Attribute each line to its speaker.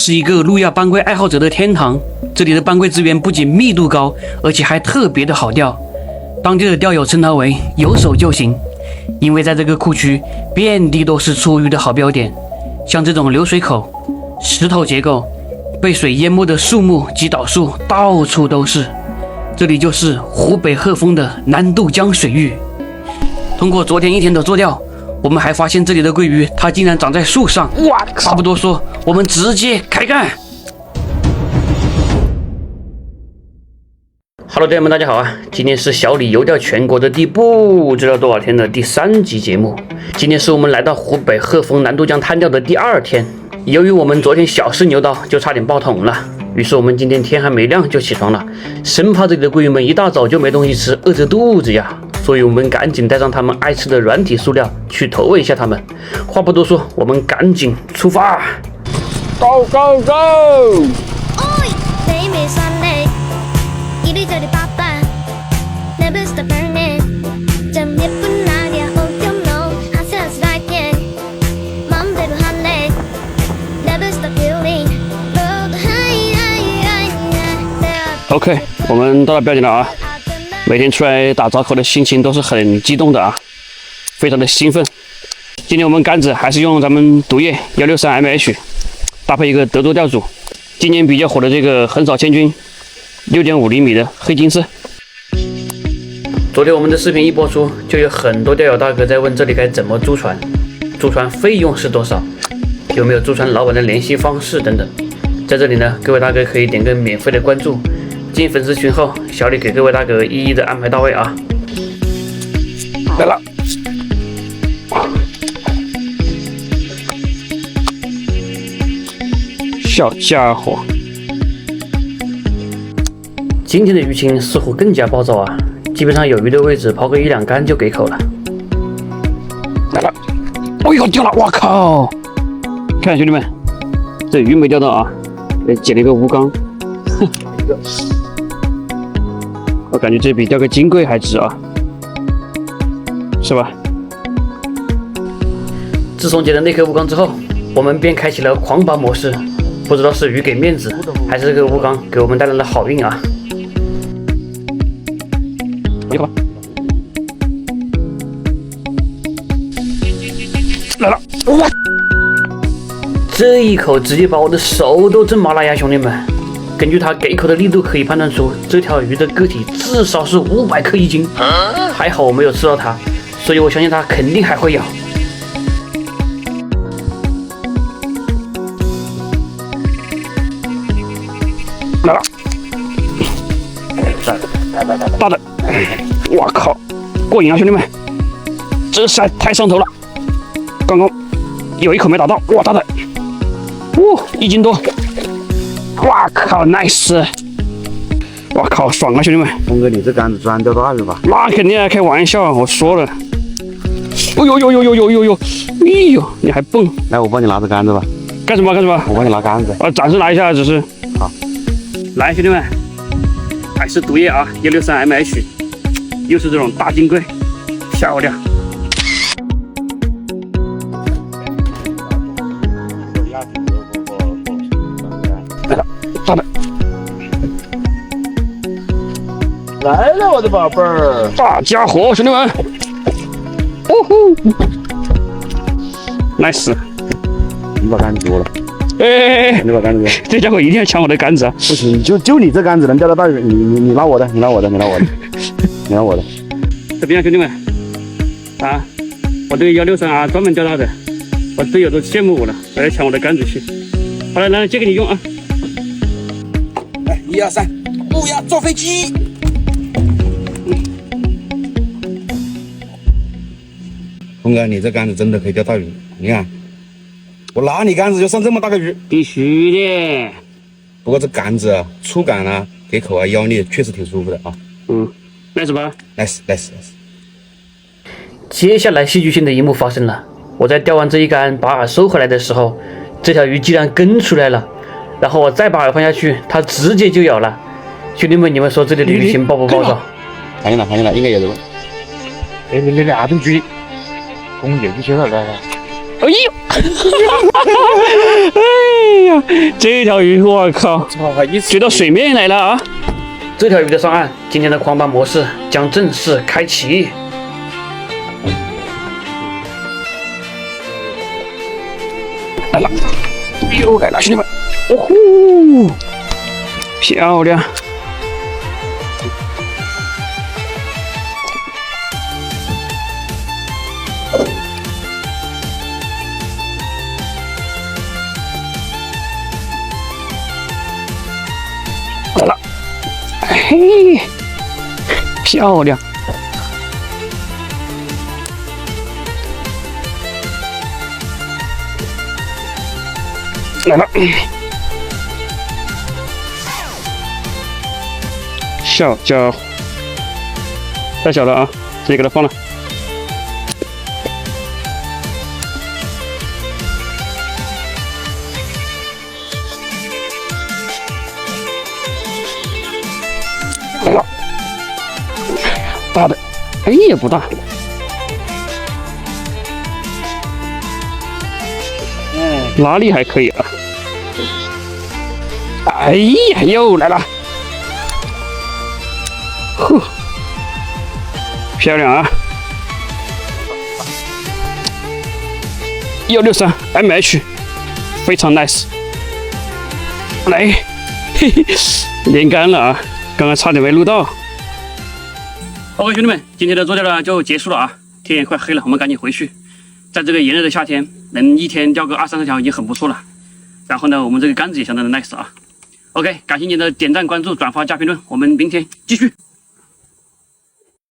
Speaker 1: 是一个路亚斑龟爱好者的天堂。这里的斑龟资源不仅密度高，而且还特别的好钓。当地的钓友称它为有手就行，因为在这个库区遍地都是出鱼的好标点，像这种流水口、石头结构、被水淹没的树木及岛树到处都是。这里就是湖北鹤峰的南渡江水域。通过昨天一天的作钓，我们还发现这里的鲑鱼它竟然长在树上。哇！话不多说，我们直接开干。Hello， 队友们，大家好啊！今天是小李游钓全国的第不知道多少天的第3集节目。今天是我们来到湖北鹤峰南渡江滩钓的第2天。由于我们昨天小试牛刀就差点爆桶了，于是我们今天天还没亮就起床了，生怕这里的鲑鱼们一大早就没东西吃，饿着肚子呀。所以我们赶紧带上他们爱吃的软体塑料去投喂一下他们。话不多说，我们赶紧出发 ！Go go go！ OK， 我们到了标点了啊！每天出来打早口的心情都是很激动的啊，非常的兴奋。今天我们杆子还是用咱们毒液163mH， 搭配一个德州钓组，今年比较火的这个横扫千军6.5厘米的黑金丝。昨天我们的视频一播出，就有很多钓友大哥在问这里该怎么租船，租船费用是多少，有没有租船老板的联系方式等等。在这里呢，各位大哥可以点个免费的关注。进粉丝群后，小李给各位大哥一一的安排到位啊！来了，小家伙，今天的鱼情似乎更加暴躁啊！基本上有鱼的位置抛个1、2竿就给口了。来了，哎呦掉了！我靠！看兄弟们，这鱼没钓到啊，捡了一个乌缸。我感觉这比钓个金龟还值啊，是吧？自从捡了那颗乌缸之后，我们便开启了狂拔模式。不知道是鱼给面子，还是这个乌缸给我们带来了好运啊！一口，来了！哇！这一口直接把我的手都震麻了呀，兄弟们！根据它给口的力度，可以判断出这条鱼的个体至少是500克1斤。还好我没有吃到它，所以我相信它肯定还会咬。来了，大的！我靠，过瘾啊，兄弟们！这实在太上头了。刚刚有一口没打到，哇，大的！1斤多。哇靠 ，nice！ 哇靠，爽啊，兄弟们！
Speaker 2: 峰哥，你这杆子专钓大鱼吧？
Speaker 1: 那肯定啊，开玩笑，我说了。哎呦呦呦呦呦呦呦！哎呦，你还蹦！
Speaker 2: 来，我帮你拿着杆子吧。
Speaker 1: 干什么？干什么？
Speaker 2: 我帮你拿杆子。
Speaker 1: 展示拿一下，只是。
Speaker 2: 好。
Speaker 1: 来，兄弟们，还是毒液啊，163mH， 又是这种大金龟，漂亮。来了，大的。
Speaker 2: 来了，我的宝贝儿！
Speaker 1: 大家伙，兄弟们！哦呼 ，nice！
Speaker 2: 你把杆子给我了。
Speaker 1: 哎，
Speaker 2: 你把杆子给我。
Speaker 1: 这家伙一定要抢我的杆子啊！
Speaker 2: 不行，就你这杆子能钓到大鱼，你拿我的，你拿我的，你拿我的，你拿我的。
Speaker 1: 怎么样，兄弟们？啊，我这个163啊，专门钓大的，我队友都羡慕我了，来抢我的杆子去。好了，来借给你用啊！
Speaker 2: 来，1、2、3，不要坐飞机。峰哥，你这杆子真的可以钓大鱼，你看，我拿你杆子就上这么大个鱼，
Speaker 1: 必须的。
Speaker 2: 不过这杆子啊，触感啊，给口啊，腰力确实挺舒服的啊。
Speaker 1: nice 吧
Speaker 2: ？nice。
Speaker 1: 接下来戏剧性的一幕发生了，我在钓完这一竿把饵收回来的时候，这条鱼竟然跟出来了，然后我再把饵放下去，它直接就咬了。兄弟们，你们说这里的鱼情暴不暴躁？
Speaker 2: 看见了，应该有的。
Speaker 3: 你那种距离，公牛就接到来了。
Speaker 1: 哎呦，哎呀，这条鱼，我靠，追到水面来了啊！这条鱼的上岸，今天的狂奔模式将正式开启。来了，又来了，兄弟们！哦呼，漂亮！来了，嘿，漂亮！来了，小家伙，太小了啊，直接给它放了。来了，大的，哎也不大。哪里还可以啊？哎呀，又来了！呼，漂亮啊！163 mH， 非常 nice。来，嘿嘿，连杆了啊！刚刚差点没录到。OK， 兄弟们，今天的做钓呢就结束了啊！天也快黑了，我们赶紧回去。在这个炎热的夏天，能一天钓个20-30条已经很不错了。然后呢，我们这个杆子也相当的 nice 啊。OK， 感谢您的点赞、关注、转发加评论，我们明天继续。